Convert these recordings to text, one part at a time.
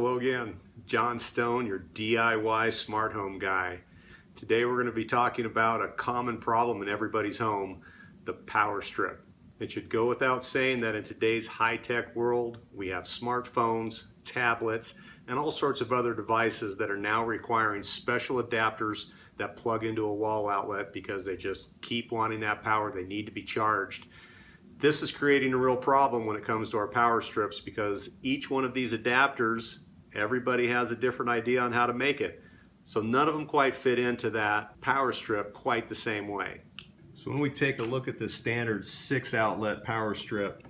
Hello again, John Stone, your DIY smart home guy. Today we're going to be talking about a common problem in everybody's home, the power strip. It should go without saying that in today's high-tech world, we have smartphones, tablets, and all sorts of other devices that are now requiring special adapters that plug into a wall outlet because they just keep wanting that power. They need to be charged. This is creating a real problem when it comes to our power strips because each one of these adapters, everybody has a different idea on how to make it. So none of them quite fit into that power strip quite the same way. So when we take a look at this standard 6-outlet power strip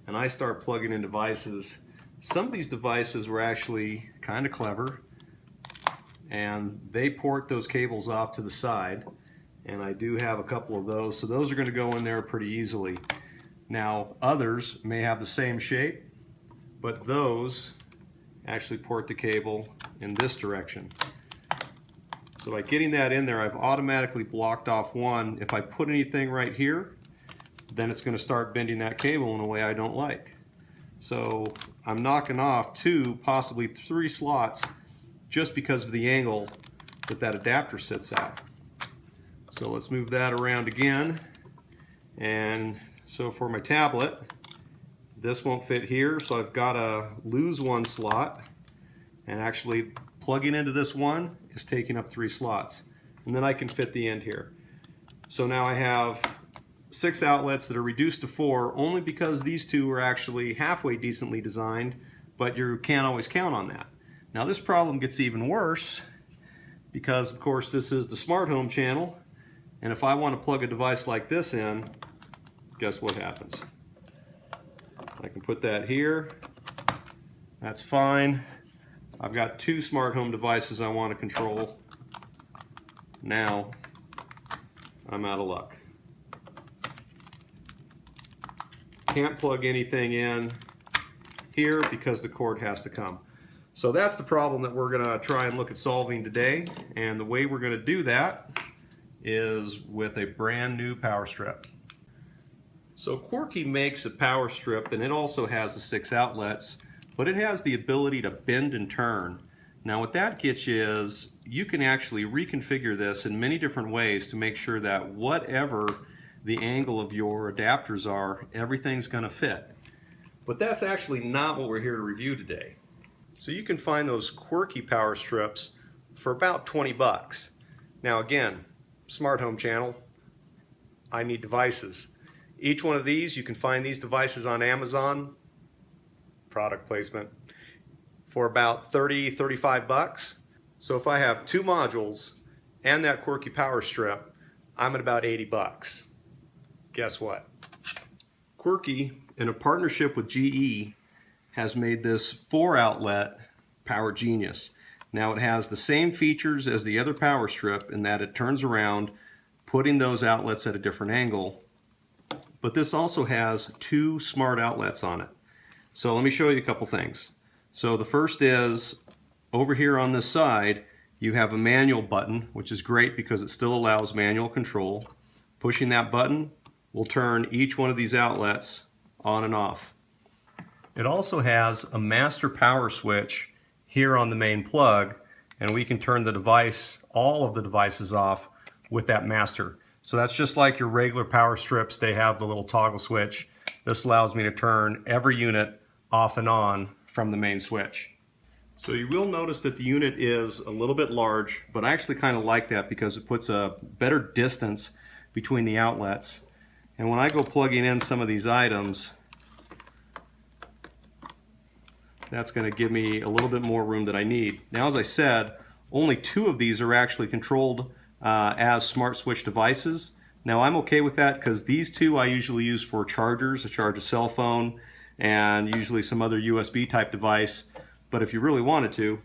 and I start plugging in devices, some of these devices were actually kind of clever and they port those cables off to the side, and I do have a couple of those, so those are going to go in there pretty easily. Now others may have the same shape, but those actually port the cable in this direction. So by getting that in there, I've automatically blocked off one. If I put anything right here, then it's going to start bending that cable in a way I don't like. So I'm knocking off 2, possibly 3 slots just because of the angle that that adapter sits at. So let's move that around again. And so for my tablet, this won't fit here, so I've got to lose 1 slot, and actually plugging into this one is taking up 3 slots, and then I can fit the end here. So now I have 6 outlets that are reduced to 4 only because these 2 are actually halfway decently designed, but you can't always count on that. Now this problem gets even worse because of course this is the smart home channel, and if I want to plug a device like this in, guess what happens? I can put that here. That's fine. I've got 2 smart home devices I want to control. Now I'm out of luck. Can't plug anything in here because the cord has to come. So that's the problem that we're going to try and look at solving today. And the way we're going to do that is with a brand new power strip. So Quirky makes a power strip, and it also has the 6 outlets, but it has the ability to bend and turn. Now what that gets you is you can actually reconfigure this in many different ways to make sure that whatever the angle of your adapters are, everything's going to fit. But that's actually not what we're here to review today. So you can find those Quirky power strips for about 20 bucks. Now again, smart home channel, I need devices. Each one of these, you can find these devices on Amazon, product placement, for about 30-35 bucks. So if I have 2 modules and that Quirky power strip, I'm at about 80 bucks. Guess what? Quirky, in a partnership with GE, has made this 4-outlet Power Genius. Now it has the same features as the other power strip in that it turns around, putting those outlets at a different angle. But this also has 2 smart outlets on it. So let me show you a couple things. So the first is over here on this side, you have a manual button, which is great because it still allows manual control. Pushing that button will turn each one of these outlets on and off. It also has a master power switch here on the main plug, and we can turn the device, all of the devices off with that master. So that's just like your regular power strips. They have the little toggle switch. This allows me to turn every unit off and on from the main switch. So you will notice that the unit is a little bit large, but I actually kind of like that because it puts a better distance between the outlets. And when I go plugging in some of these items, that's going to give me a little bit more room that I need. Now, as I said, only 2 of these are actually controlled as smart switch devices. Now I'm okay with that because these 2 I usually use for chargers, to charge a cell phone and usually some other USB type device. But if you really wanted to,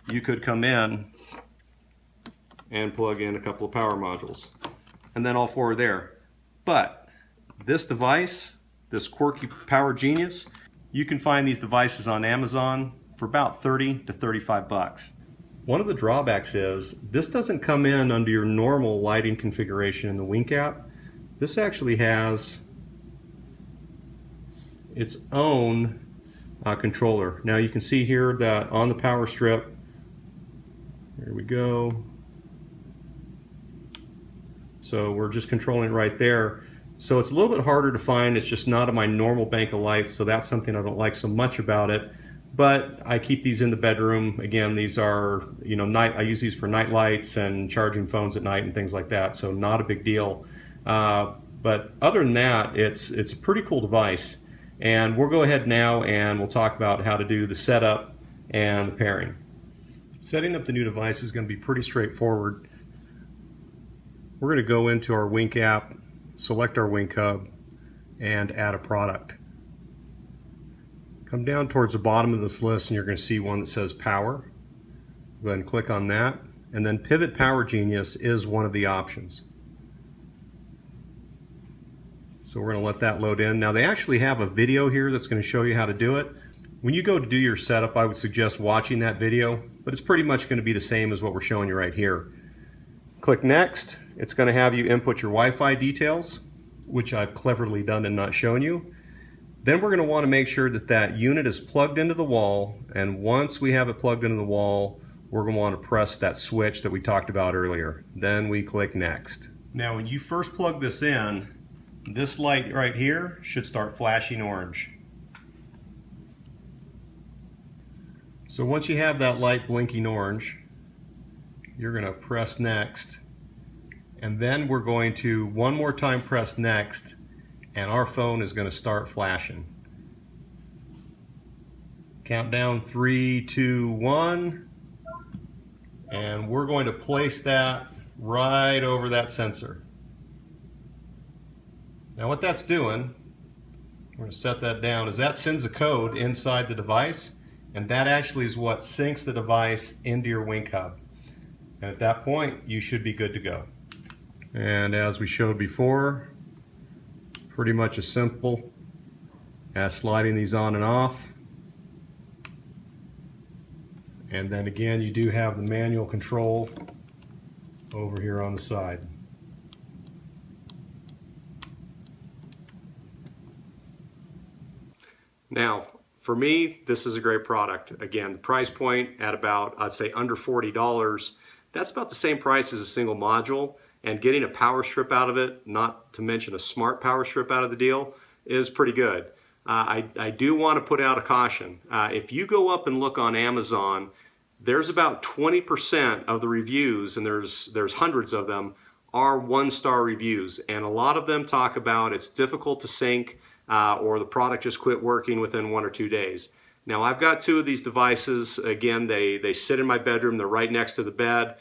you could come in and plug in a couple of power modules and then all 4 are there. But this device, this Quirky Power Genius, you can find these devices on Amazon for about 30 to 35 bucks. One of the drawbacks is this doesn't come in under your normal lighting configuration in the Wink app. This actually has its own controller. Now you can see here that on the power strip, there we go. So we're just controlling it right there. So it's a little bit harder to find. It's just not in my normal bank of lights, so that's something I don't like so much about it. But I keep these in the bedroom. Again, these are, you know, I use these for night lights and charging phones at night and things like that, so not a big deal. But other than that, it's a pretty cool device. And we'll go ahead now and we'll talk about how to do the setup and the pairing. Setting up the new device is going to be pretty straightforward. We're going to go into our Wink app, select our Wink hub, and add a product. Come down towards the bottom of this list and you're going to see one that says Power. Go ahead and click on that, and then Pivot Power Genius is one of the options. So we're going to let that load in. Now they actually have a video here that's going to show you how to do it. When you go to do your setup, I would suggest watching that video, but it's pretty much going to be the same as what we're showing you right here. Click Next. It's going to have you input your Wi-Fi details, which I've cleverly done and not shown you. Then we're going to want to make sure that that unit is plugged into the wall, and once we have it plugged into the wall, we're going to want to press that switch that we talked about earlier. Then we click Next. Now when you first plug this in, this light right here should start flashing orange. So once you have that light blinking orange, you're going to press Next, and then we're going to one more time press Next, and our phone is going to start flashing. Count down 3, 2, 1, and we're going to place that right over that sensor. Now what that's doing, we're going to set that down, is that sends a code inside the device, and that actually is what syncs the device into your Wink hub. And at that point, you should be good to go. And as we showed before, pretty much as simple as sliding these on and off. And then again, you do have the manual control over here on the side. Now, for me, this is a great product. Again, the price point at about, I'd say under $40. That's about the same price as a single module, and getting a power strip out of it, not to mention a smart power strip out of the deal, is pretty good. I do want to put out a caution. If you go up and look on Amazon, there's about 20% of the reviews, and there's hundreds of them, are one-star reviews, and a lot of them talk about it's difficult to sync, or the product just quit working within 1 or 2 days. Now I've got 2 of these devices. Again, they sit in my bedroom. They're right next to the bed.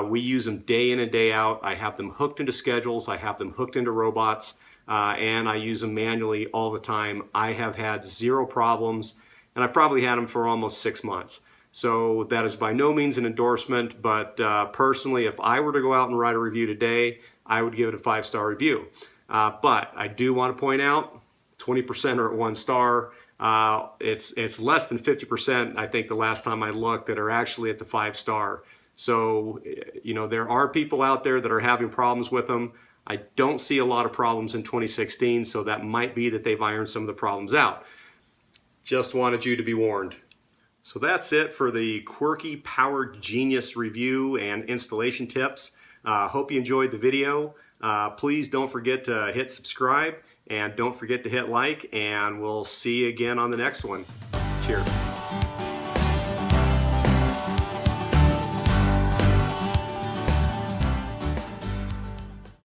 We use them day in and day out. I have them hooked into schedules. I have them hooked into robots, and I use them manually all the time. I have had 0 problems, and I've probably had them for almost 6 months. So that is by no means an endorsement, but personally, if I were to go out and write a review today, I would give it a 5-star review. But I do want to point out, 20% are at 1 star. It's less than 50%, I think the last time I looked, that are actually at the 5-star. So, you know, there are people out there that are having problems with them. I don't see a lot of problems in 2016, so that might be that they've ironed some of the problems out. Just wanted you to be warned. So that's it for the Quirky Power Genius review and installation tips. Hope you enjoyed the video. Please don't forget to hit subscribe, and don't forget to hit like, and we'll see you again on the next one. Cheers.